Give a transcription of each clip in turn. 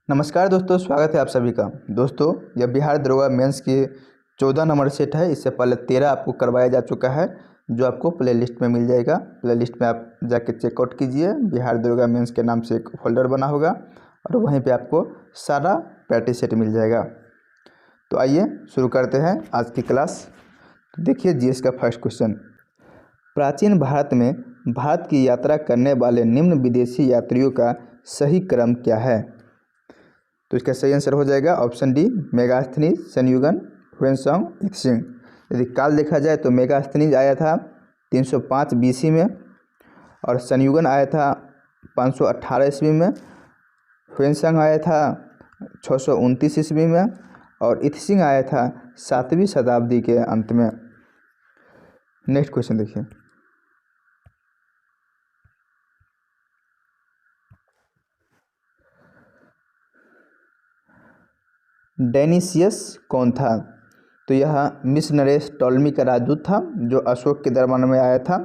नमस्कार दोस्तों, स्वागत है आप सभी का। दोस्तों, यह बिहार दरोगा मेंस की 14 नंबर सेट है। इससे पहले 13 आपको करवाया जा चुका है, जो आपको प्लेलिस्ट में मिल जाएगा। प्लेलिस्ट में आप जाके चेकआउट कीजिए। बिहार दरोगा मेंस के नाम से एक फोल्डर बना होगा और वहीं पे आपको सारा प्रैक्टिस सेट मिल जाएगा। तो आइए शुरू करते हैं आज की क्लास। देखिए जीएस का फर्स्ट क्वेश्चन। प्राचीन भारत में भारत की यात्रा करने वाले निम्न विदेशी यात्रियों का सही क्रम क्या है? तो इसका सही आंसर हो जाएगा ऑप्शन डी, मेगास्थनीज, संयुगन, ह्वेनसांग, इत्सिंग। यदि काल देखा जाए तो मेगास्थनीज आया था 305 बीसी में और संयुगन आया था 518 ईस्वी में, ह्वेनसांग आया था 629 ईस्वी में और इत्सिंग आया था 7वीं शताब्दी के अंत में। नेक्स्ट क्वेश्चन देखिए। डेनिसियस कौन था? तो यह मिस्र टॉलमी का राजदूत था जो अशोक के दरबार में आया था।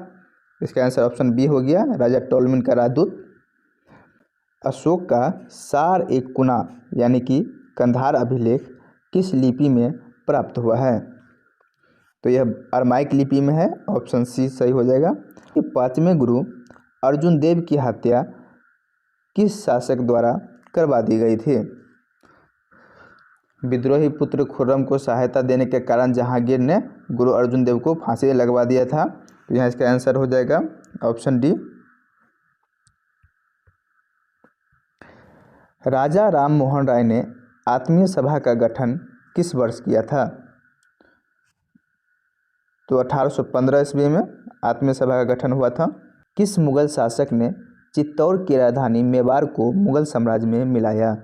इसका आंसर ऑप्शन बी हो गया, राजा टॉलमी का राजदूत। अशोक का सार एक कुना यानी कि कंधार अभिलेख किस लिपि में प्राप्त हुआ है? तो यह अरमाइक लिपि में है। ऑप्शन सी सही हो जाएगा। पांचवें गुरु अर्जुन देव की हत्या किस शासक द्वारा करवा दी गई थी? विद्रोही पुत्र खुर्रम को सहायता देने के कारण जहांगीर ने गुरु अर्जुन देव को फांसी लगवा दिया था। तो यहाँ इसका आंसर हो जाएगा ऑप्शन डी। राजा राम मोहन राय ने आत्मीय सभा का गठन किस वर्ष किया था? तो 1815 ईस्वी में आत्मीय सभा का गठन हुआ था। किस मुगल शासक ने चित्तौड़ की राजधानी मेवाड़ को मुगल साम्राज्य में मिलाया?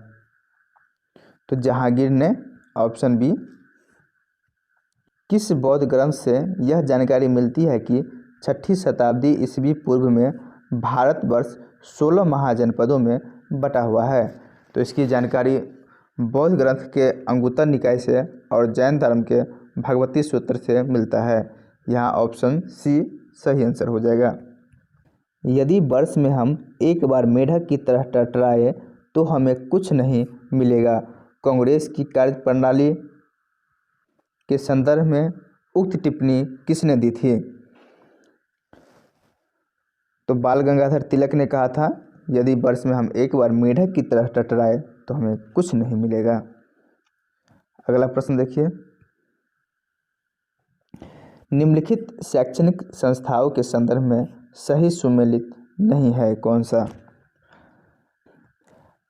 तो जहांगीर ने। Option B. किस बौद्ध ग्रंथ से यह जानकारी मिलती है कि 6ठी शताब्दी ईस्वी पूर्व में भारतवर्ष 16 महाजनपदों में बटा हुआ है? तो इसकी जानकारी बौद्ध ग्रंथ के अंगुत्तर निकाय से और जैन धर्म के भगवती सूत्र से मिलता है। यहाँ ऑप्शन सी सही आंसर हो जाएगा। यदि वर्ष में हम एक बार मेढक की तरह टटराए तो हमें कुछ नहीं मिलेगा, कांग्रेस की कार्यप्रणाली के संदर्भ में उक्त टिप्पणी किसने दी थी? तो बाल गंगाधर तिलक ने कहा था, यदि वर्ष में हम एक बार मेढक की तरह टटराए तो हमें कुछ नहीं मिलेगा। अगला प्रश्न देखिए। निम्नलिखित शैक्षणिक संस्थाओं के संदर्भ में सही सुमेलित नहीं है कौन सा?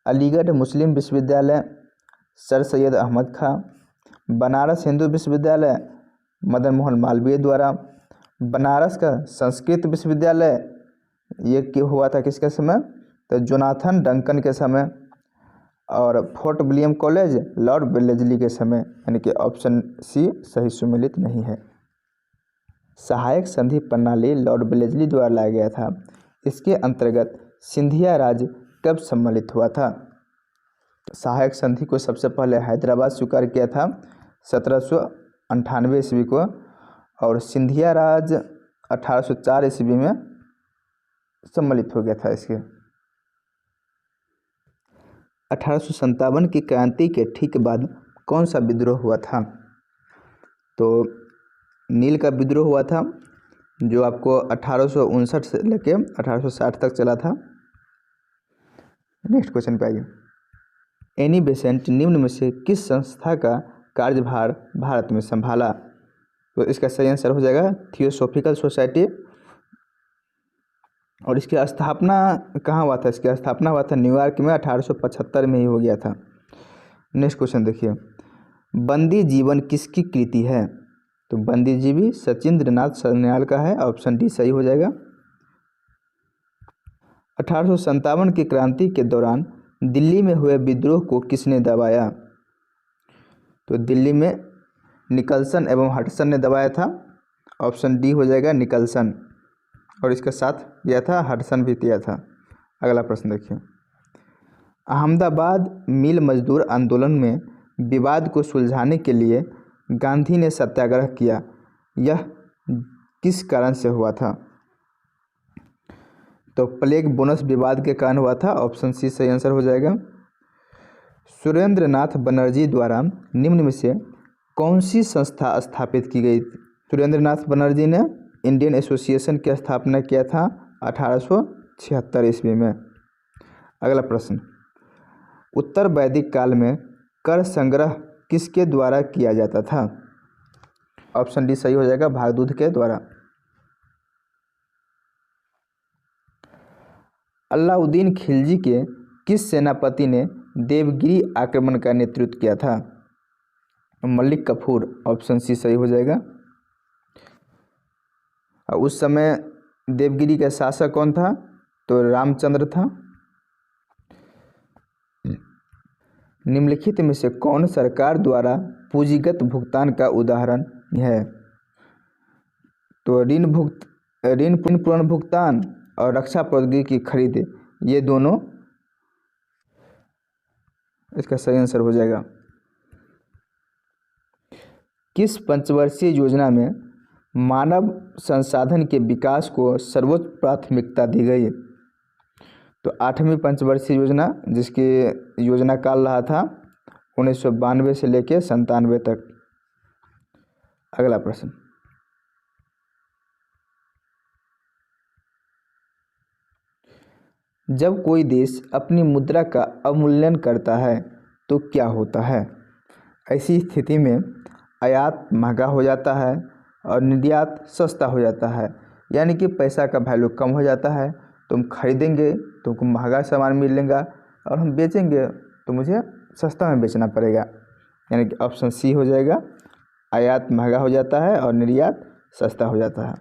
अलीगढ़ मुस्लिम विश्वविद्यालय, सर सैयद अहमद खां, बनारस हिंदू विश्वविद्यालय मदन मोहन मालवीय द्वारा, बनारस का संस्कृत विश्वविद्यालय ये क्यों हुआ था किसके समय? तो जोनाथन डंकन के समय, और fort William college Lord Wellesley के समय, यानी कि ऑप्शन सी सही सुमेलित नहीं है। सहायक संधि प्रणाली लॉर्ड वेलेस्ली द्वारा लाया गया था। इसके अंतर्गत सिंधिया राज कब सम्मिलित हुआ था? सहायक संधि को सबसे पहले हैदराबाद स्वीकार किया था 1798 ईस्वी को और सिंधिया राज 1804 ईस्वी में सम्मिलित हो गया था। इसके 1857 की क्रांति के ठीक बाद कौन सा विद्रोह हुआ था? तो नील का विद्रोह हुआ था, जो आपको 1859 से लेके 1860 तक चला था। नेक्स्ट क्वेश्चन पे आइए। एनी बेसेंट निम्न में से किस संस्था का कार्यभार भारत में संभाला? तो इसका सही आंसर हो जाएगा थियोसॉफिकल सोसाइटी। और इसकी स्थापना कहाँ हुआ था? इसकी स्थापना हुआ था न्यूयॉर्क में 1875 में ही हो गया था। नेक्स्ट क्वेश्चन देखिए। बंदी जीवन किसकी कृति है? तो बंदी जीवी सचिंद्रनाथ सान्याल का है। ऑप्शन डी सही हो जाएगा। 1857 की क्रांति के दौरान दिल्ली में हुए विद्रोह को किसने दबाया? तो दिल्ली में निकलसन एवं हडसन ने दबाया था। ऑप्शन डी हो जाएगा निकलसन, और इसके साथ दिया था हडसन भी दिया था। अगला प्रश्न देखिए। अहमदाबाद मिल मजदूर आंदोलन में विवाद को सुलझाने के लिए गांधी ने सत्याग्रह किया, यह किस कारण से हुआ था? तो प्लेग बोनस विवाद के कारण हुआ था। ऑप्शन सी सही आंसर हो जाएगा। सुरेंद्र नाथ बनर्जी द्वारा निम्न में से कौन सी संस्था स्थापित की गई? सुरेंद्र नाथ बनर्जी ने इंडियन एसोसिएशन की स्थापना किया था 1876 ईस्वी में। अगला प्रश्न, उत्तर वैदिक काल में कर संग्रह किसके द्वारा किया जाता था? ऑप्शन डी सही हो जाएगा, भागदूत के द्वारा। अलाउद्दीन खिलजी के किस सेनापति ने देवगिरी आक्रमण का नेतृत्व किया था? मलिक कफूर, ऑप्शन सी सही हो जाएगा। और उस समय देवगिरी का शासक कौन था? तो रामचंद्र था। निम्नलिखित में से कौन सरकार द्वारा पूंजीगत भुगतान का उदाहरण है? तो ऋण पुनर्भुगतान और रक्षा प्रौद्योगिकी की खरीद, ये दोनों इसका सही आंसर हो जाएगा। किस पंचवर्षीय योजना में मानव संसाधन के विकास को सर्वोच्च प्राथमिकता दी गई? तो 8वीं पंचवर्षीय योजना, जिसकी योजना काल रहा था 1992 से लेकर 97 तक। अगला प्रश्न, जब कोई देश अपनी मुद्रा का अवमूल्यन करता है तो क्या होता है? ऐसी स्थिति में आयात महंगा हो जाता है और निर्यात सस्ता हो जाता है, यानी कि पैसा का वैल्यू कम हो जाता है। तुम खरीदेंगे तुमको महंगा सामान मिलेगा और हम बेचेंगे तो मुझे सस्ता में बेचना पड़ेगा, यानी कि ऑप्शन सी हो जाएगा, आयात महंगा हो जाता है और निर्यात सस्ता हो जाता है।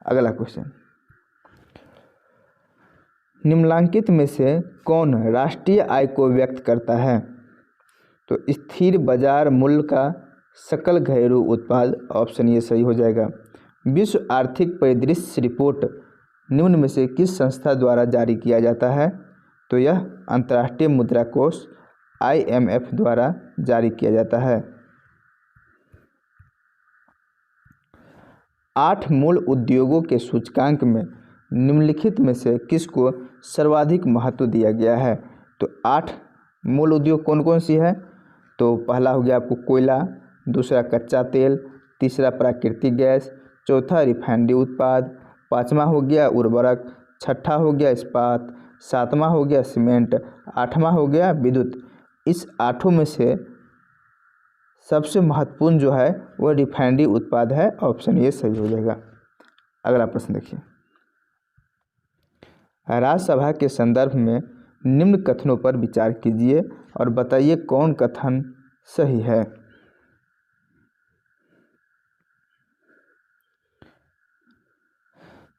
अगला क्वेश्चन, निम्नलिखित में से कौन राष्ट्रीय आय को व्यक्त करता है? तो स्थिर बाजार मूल्य का सकल घरेलू उत्पाद, ऑप्शन ये सही हो जाएगा। विश्व आर्थिक परिदृश्य रिपोर्ट निम्न में से किस संस्था द्वारा जारी किया जाता है? तो यह अंतर्राष्ट्रीय मुद्रा कोष IMF द्वारा जारी किया जाता है। 8 मूल उद्योगों के सूचकांक में निम्नलिखित में से किसको सर्वाधिक महत्व दिया गया है? तो 8 मूल उद्योग कौन कौन सी है? तो पहला हो गया आपको कोयला, दूसरा कच्चा तेल, तीसरा प्राकृतिक गैस, चौथा रिफाइनरी उत्पाद, पाँचवा हो गया उर्वरक, छठा हो गया इस्पात, सातवां हो गया सीमेंट, आठवां हो गया विद्युत। इस 8 में से सबसे महत्वपूर्ण जो है वह रिफाइनरी उत्पाद है, ऑप्शन ये सही हो जाएगा। अगला प्रश्न देखिए, राज्यसभा के संदर्भ में निम्न कथनों पर विचार कीजिए और बताइए कौन कथन सही है।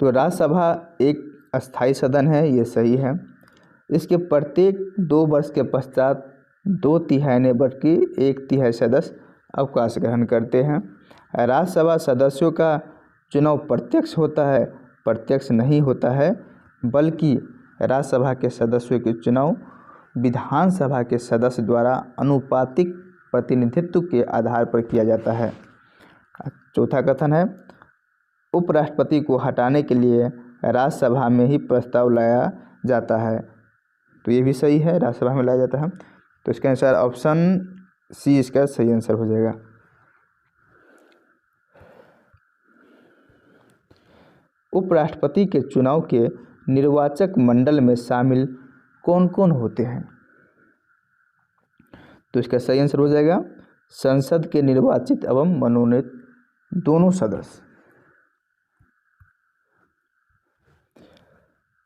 तो राज्यसभा एक अस्थायी सदन है, ये सही है। इसके प्रत्येक 2 वर्ष के पश्चात 2/3 ने बल्कि 1/3 सदस्य अवकाश ग्रहण करते हैं। राज्यसभा सदस्यों का चुनाव प्रत्यक्ष होता है, प्रत्यक्ष नहीं होता है, बल्कि राज्यसभा के सदस्यों के चुनाव विधानसभा के सदस्य द्वारा अनुपातिक प्रतिनिधित्व के आधार पर किया जाता है। चौथा कथन है, उपराष्ट्रपति को हटाने के लिए राज्यसभा में ही प्रस्ताव लाया जाता है। तो ये भी सही है, राज्यसभा में लाया जाता है। तो इसके अनुसार ऑप्शन सी इसका सही आंसर हो जाएगा। उपराष्ट्रपति के चुनाव के निर्वाचक मंडल में शामिल कौन कौन होते हैं? तो इसका सही आंसर हो जाएगा संसद के निर्वाचित एवं मनोनीत दोनों सदस्य।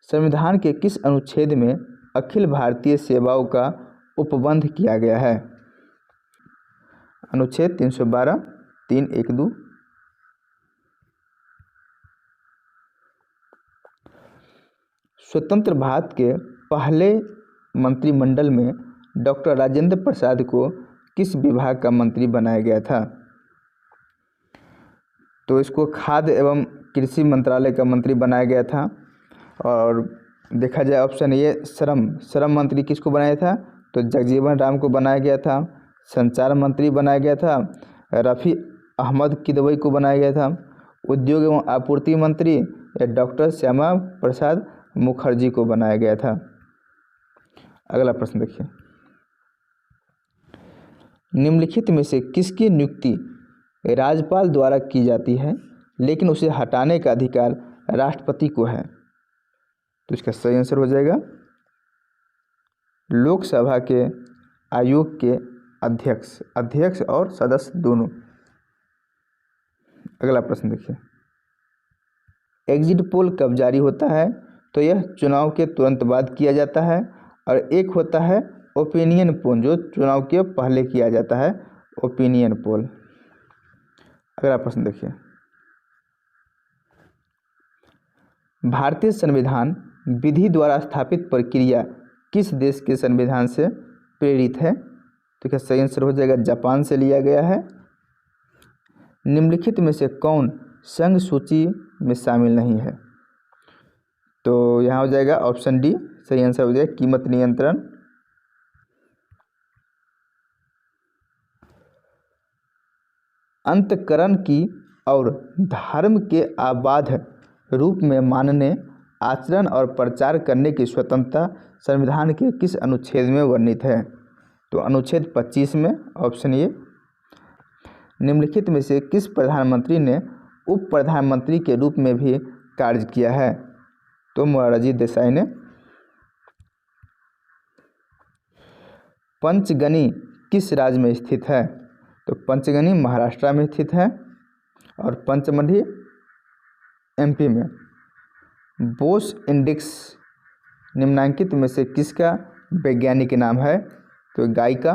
संविधान के किस अनुच्छेद में अखिल भारतीय सेवाओं का उपबंध किया गया है? अनुच्छेद 312, 312। स्वतंत्र भारत के पहले मंत्रिमंडल में डॉक्टर राजेंद्र प्रसाद को किस विभाग का मंत्री बनाया गया था? तो इसको खाद्य एवं कृषि मंत्रालय का मंत्री बनाया गया था। और देखा जाए ऑप्शन ये श्रम मंत्री किसको बनाया था? तो जगजीवन राम को बनाया गया था। संचार मंत्री बनाया गया था रफ़ी अहमद किदवई को बनाया गया था। उद्योग एवं आपूर्ति मंत्री डॉक्टर श्यामा प्रसाद मुखर्जी को बनाया गया था। अगला प्रश्न देखिए, निम्नलिखित में से किसकी नियुक्ति राज्यपाल द्वारा की जाती है लेकिन उसे हटाने का अधिकार राष्ट्रपति को है? तो इसका सही आंसर हो जाएगा लोकसभा के आयोग के अध्यक्ष और सदस्य दोनों। अगला प्रश्न देखिए, एग्जिट पोल कब जारी होता है? तो यह चुनाव के तुरंत बाद किया जाता है। और एक होता है ओपिनियन पोल जो चुनाव के पहले किया जाता है, ओपिनियन पोल। अगला प्रश्न देखिए, भारतीय संविधान विधि द्वारा स्थापित प्रक्रिया किस देश के संविधान से प्रेरित है? तो क्या सही आंसर हो जाएगा जापान से लिया गया है। निम्नलिखित में से कौन संघ सूची में शामिल नहीं है? तो यहाँ हो जाएगा ऑप्शन डी, सही आंसर हो जाएगा कीमत नियंत्रण। अंतःकरण की और धर्म के आबाध रूप में मानने, आचरण और प्रचार करने की स्वतंत्रता संविधान के किस अनुच्छेद में वर्णित है? तो अनुच्छेद 25 में, ऑप्शन ए। निम्नलिखित में से किस प्रधानमंत्री ने उप प्रधानमंत्री के रूप में भी कार्य किया है? तो मोरारजी देसाई ने। पंचगनी किस राज्य में स्थित है? तो पंचगनी महाराष्ट्र में स्थित है और पंचमढ़ी एमपी में। बोस इंडेक्स निम्नांकित में से किसका वैज्ञानिक नाम है? तो गायिका।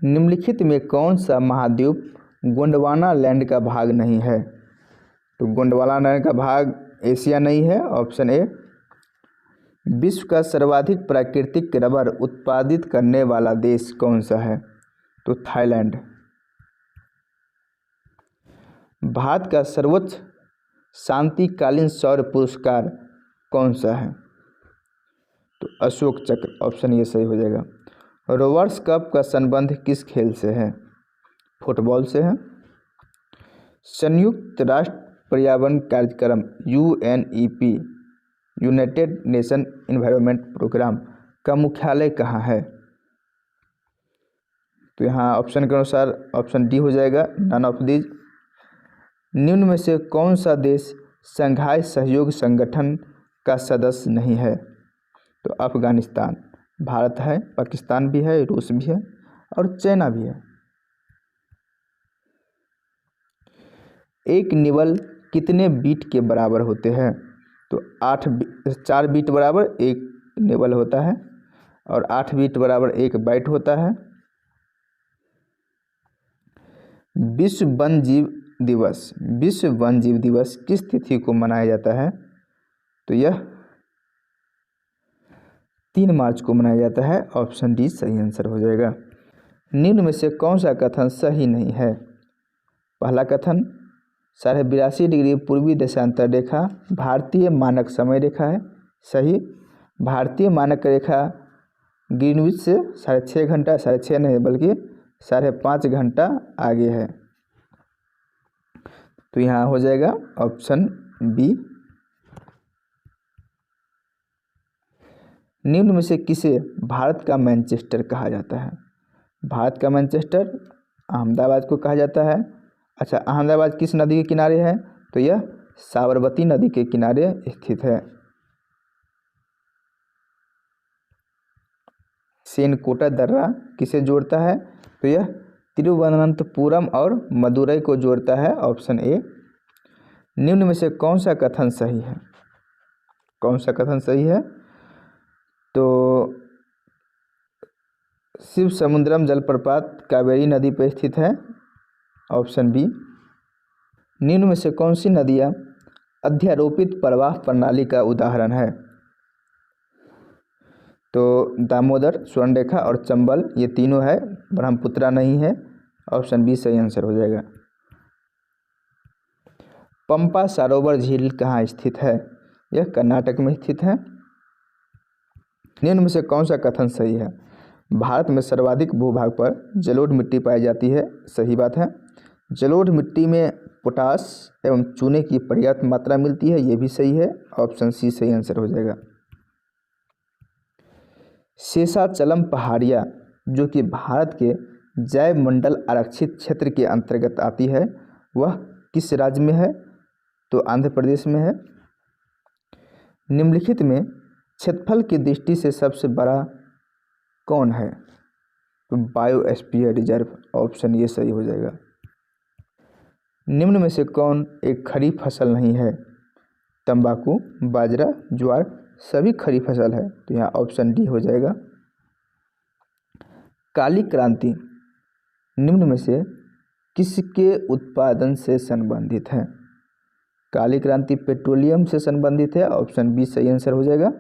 निम्नलिखित में कौन सा महाद्वीप गोंडवाना लैंड का भाग नहीं है? तो गोंडवाना लैंड का भाग एशिया नहीं है, ऑप्शन ए। विश्व का सर्वाधिक प्राकृतिक रबर उत्पादित करने वाला देश कौन सा है? तो थाईलैंड। भारत का सर्वोच्च शांतिकालीन सौर पुरस्कार कौन सा है? तो अशोक चक्र, ऑप्शन ये सही हो जाएगा। रोवर्स कप का संबंध किस खेल से है? फुटबॉल से है। संयुक्त राष्ट्र पर्यावरण कार्यक्रम UNEP United Nation Environment Programme का मुख्यालय कहाँ है? तो यहाँ ऑप्शन के अनुसार ऑप्शन डी हो जाएगा, नन ऑफ दीज। निम्न में से कौन सा देश शंघाई सहयोग संगठन का सदस्य नहीं है? तो अफगानिस्तान। भारत है, पाकिस्तान भी है, रूस भी है और चाइना भी है। एक निबल कितने बीट के बराबर होते हैं? तो 4 बीट बराबर एक निबल होता है और 8 बीट बराबर 1 बाइट होता है। विश्व वन जीव दिवस किस तिथि को मनाया जाता है? तो यह 3 मार्च को मनाया जाता है, ऑप्शन डी सही आंसर हो जाएगा। निम्न में से कौन सा कथन सही नहीं है? पहला कथन, 82.5 डिग्री पूर्वी देशांतर रेखा भारतीय मानक समय रेखा है, सही। भारतीय मानक रेखा ग्रीनविच से 6.5 घंटा, 6.5 नहीं बल्कि 5.5 घंटा आगे है। तो यहाँ हो जाएगा ऑप्शन बी। निम्न में से किसे भारत का मैनचेस्टर कहा जाता है? भारत का मैनचेस्टर अहमदाबाद को कहा जाता है। अच्छा, अहमदाबाद किस नदी के किनारे है? तो यह साबरमती नदी के किनारे स्थित है। सेनकोटा दर्रा किसे जोड़ता है? तो यह तिरुवनंतपुरम और मदुरई को जोड़ता है, ऑप्शन ए। निम्न में से कौन सा कथन सही है? कौन सा कथन सही है? तो शिव समुद्रम जलप्रपात कावेरी नदी पर स्थित है, ऑप्शन बी। निम्न में से कौन सी नदियाँ अध्यारोपित प्रवाह प्रणाली का उदाहरण है? तो दामोदर, स्वर्णरेखा और चंबल ये तीनों है, ब्रह्मपुत्रा नहीं है, ऑप्शन बी सही आंसर हो जाएगा। पंपा सरोवर झील कहाँ स्थित है? यह कर्नाटक में स्थित है। निम्न में से कौन सा कथन सही है? भारत में सर्वाधिक भूभाग पर जलोढ़ मिट्टी पाई जाती है, सही बात है। जलोढ़ मिट्टी में पोटास एवं चूने की पर्याप्त मात्रा मिलती है, ये भी सही है, ऑप्शन सी सही आंसर हो जाएगा। शेषाचलम पहाड़ियाँ जो कि भारत के जैव मंडल आरक्षित क्षेत्र के अंतर्गत आती है, वह किस राज्य में है? तो आंध्र प्रदेश में है। निम्नलिखित में क्षेत्रफल की दृष्टि से सबसे बड़ा कौन है? तो बायोस्फीयर रिजर्व, ऑप्शन ये सही हो जाएगा। निम्न में से कौन एक खरीफ फसल नहीं है? तंबाकू, बाजरा, ज्वार सभी खरीफ फसल है, तो यहाँ ऑप्शन डी हो जाएगा। काली क्रांति निम्न में से किसके उत्पादन से संबंधित है? काली क्रांति पेट्रोलियम से संबंधित है, ऑप्शन बी सही आंसर हो जाएगा।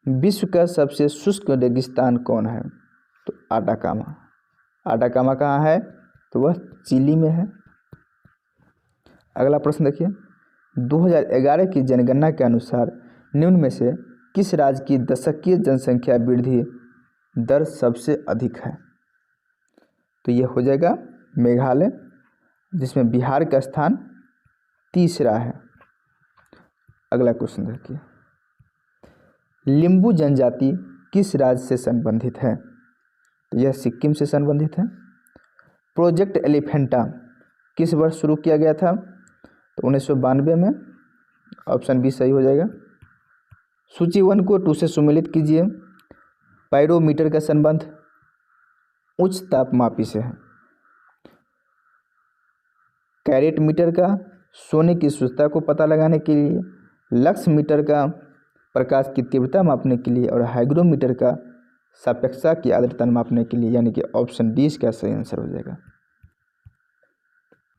विश्व का सबसे शुष्क रेगिस्तान कौन है? तो आटाकामा। आटाकामा कहाँ है? तो वह चिली में है। अगला प्रश्न देखिए, 2011 की जनगणना के अनुसार निम्न में से किस राज्य की दशकीय जनसंख्या वृद्धि दर सबसे अधिक है? तो यह हो जाएगा मेघालय, जिसमें बिहार का स्थान तीसरा है। अगला क्वेश्चन देखिए, लिम्बू जनजाति किस राज्य से संबंधित है? तो यह सिक्किम से संबंधित है। प्रोजेक्ट एलिफेंटा किस वर्ष शुरू किया गया था? तो 1992 में, ऑप्शन बी सही हो जाएगा। सूची 1 को 2 से सुमेलित कीजिए। पायरोमीटर का संबंध उच्च तापमापी से है। कैरेट मीटर का सोने की शुद्धता को पता लगाने के लिए, लक्स मीटर का प्रकाश की तीव्रता मापने के लिए, और हाइग्रोमीटर का सापेक्षता की आर्द्रता मापने के लिए, यानी कि ऑप्शन डी इसका सही आंसर हो जाएगा।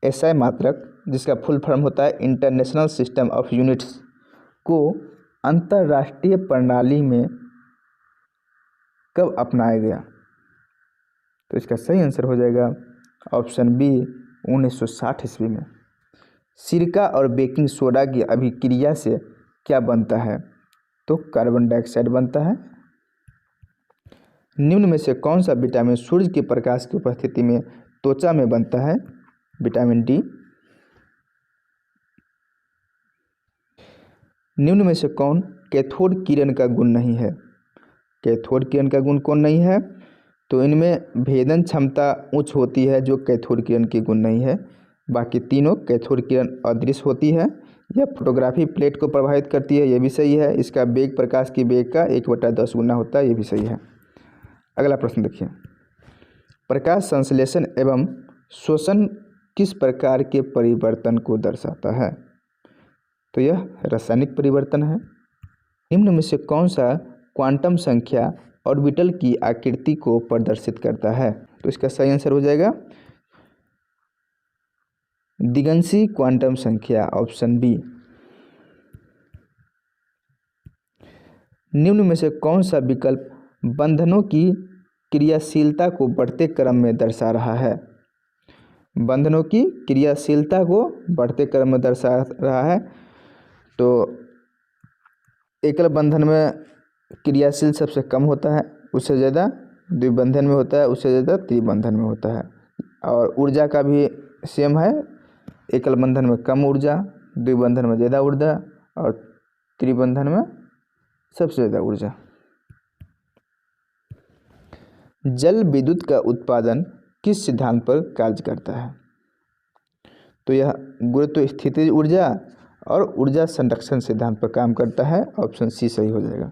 एसआई मात्रक, जिसका फुल फॉर्म होता है इंटरनेशनल सिस्टम ऑफ यूनिट्स, को अंतर्राष्ट्रीय प्रणाली में कब अपनाया गया? तो इसका सही आंसर हो जाएगा ऑप्शन बी 1960 ईस्वी में। सिरका और बेकिंग सोडा की अभिक्रिया से क्या बनता है? तो कार्बन डाइऑक्साइड बनता है। निम्न में से कौन सा विटामिन सूर्य के प्रकाश की उपस्थिति में त्वचा में बनता है? Vitamin D. निम्न में से कौन कैथोड किरण का गुण नहीं है? कैथोड किरण का गुण कौन नहीं है? तो इनमें भेदन क्षमता उच्च होती है, जो कैथोड किरण की गुण नहीं है। बाकी तीनों कैथोड किरण अदृश्य होती है। यह फोटोग्राफी प्लेट को प्रभावित करती है, यह भी सही है। इसका वेग प्रकाश की वेग का 1/10 गुना होता है, यह भी सही है। अगला प्रश्न देखिए, प्रकाश संश्लेषण एवं शोषण किस प्रकार के परिवर्तन को दर्शाता है? तो यह रासायनिक परिवर्तन है। निम्न में से कौन सा क्वांटम संख्या ऑर्बिटल की आकृति को प्रदर्शित करता है? तो इसका सही आंसर हो जाएगा दिगंशी क्वांटम संख्या, ऑप्शन बी। निम्न में से कौन सा विकल्प बंधनों की क्रियाशीलता को बढ़ते क्रम में दर्शा रहा है? बंधनों की क्रियाशीलता को बढ़ते क्रम में दर्शा रहा है। तो एकल बंधन में क्रियाशील सबसे कम होता है, उससे ज़्यादा द्विबंधन में होता है, उससे ज़्यादा त्रिबंधन में होता है। और ऊर्जा का भी सेम है, एकल बंधन में कम ऊर्जा, द्विबंधन में ज़्यादा ऊर्जा, और त्रिबंधन में सबसे ज़्यादा ऊर्जा। जल विद्युत का उत्पादन किस सिद्धांत पर कार्य करता है? तो यह गुरुत्व स्थितिज ऊर्जा और ऊर्जा संरक्षण सिद्धांत पर काम करता है, ऑप्शन सी सही हो जाएगा।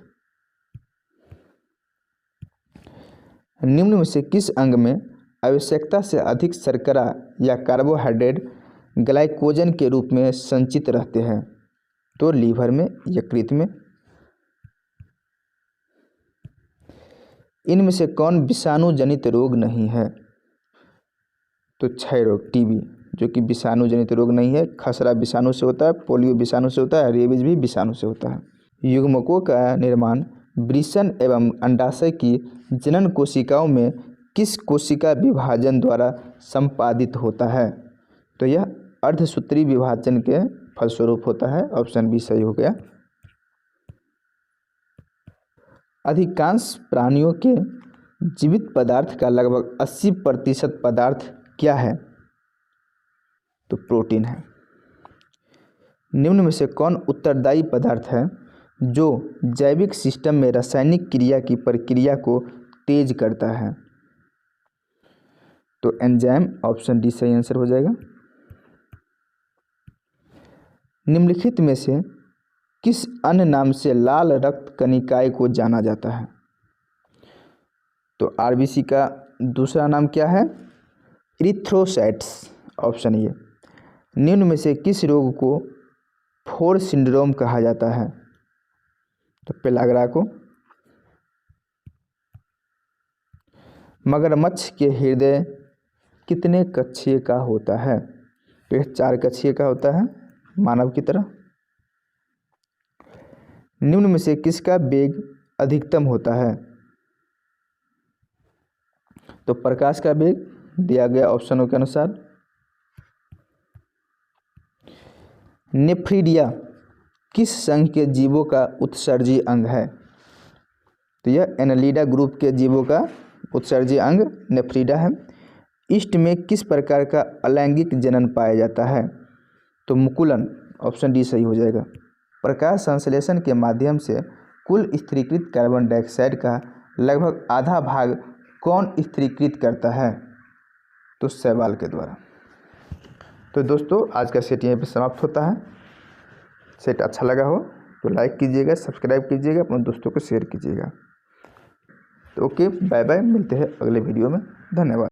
निम्न में से किस अंग में आवश्यकता से अधिक शर्करा या कार्बोहाइड्रेट ग्लाइकोजन के रूप में संचित रहते हैं? तो लीवर में, यकृत में। इनमें से कौन विषाणु जनित रोग नहीं है? तो क्षय रोग, टीबी, जो कि विषाणु जनित रोग नहीं है। खसरा विषाणु से होता है, पोलियो विषाणु से होता है, रेबीज भी विषाणु से होता है। युग्मकों का निर्माण वृषण एवं अंडाशय की जनन कोशिकाओं में किस कोशिका विभाजन द्वारा संपादित होता है? तो यह अर्धसूत्री विभाजन के फलस्वरूप होता है, ऑप्शन बी सही हो गया। अधिकांश प्राणियों के जीवित पदार्थ का लगभग 80% पदार्थ क्या है? तो प्रोटीन है। निम्न में से कौन उत्तरदायी पदार्थ है जो जैविक सिस्टम में रासायनिक क्रिया की प्रक्रिया को तेज करता है? तो एंजाइम, ऑप्शन डी सही आंसर हो जाएगा। निम्नलिखित में से किस अन्य नाम से लाल रक्त कणिकाएं को जाना जाता है? तो आरबीसी का दूसरा नाम क्या है? Erythrocytes, option A. निम्न में से किस रोग को फोर सिंड्रोम कहा जाता है? तो पेलाग्रा को। मगरमच्छ के हृदय कितने कक्षीय का होता है? तो यह 4 कक्षीय का होता है, मानव की तरह। निम्न में से किसका वेग अधिकतम होता है? तो प्रकाश का वेग दिया गया ऑप्शनों के अनुसार। नेफ्रिडिया किस संघ के जीवों का उत्सर्जी अंग है? तो यह एनालिडा ग्रुप के जीवों का उत्सर्जी अंग नेफ्रिडा है। ईस्ट में किस प्रकार का अलैंगिक जनन पाया जाता है? तो मुकुलन, ऑप्शन डी सही हो जाएगा। प्रकाश संश्लेषण के माध्यम से कुल स्थिरीकृत कार्बन डाइऑक्साइड का लगभग आधा भाग कौन स्थिरीकृत करता है? तो शैवाल के द्वारा। तो दोस्तों आज का सेट यहीं पे समाप्त होता है। सेट अच्छा लगा हो तो लाइक कीजिएगा, सब्सक्राइब कीजिएगा, अपने दोस्तों को शेयर कीजिएगा। तो ओके, बाय बाय, मिलते हैं अगले वीडियो में। धन्यवाद।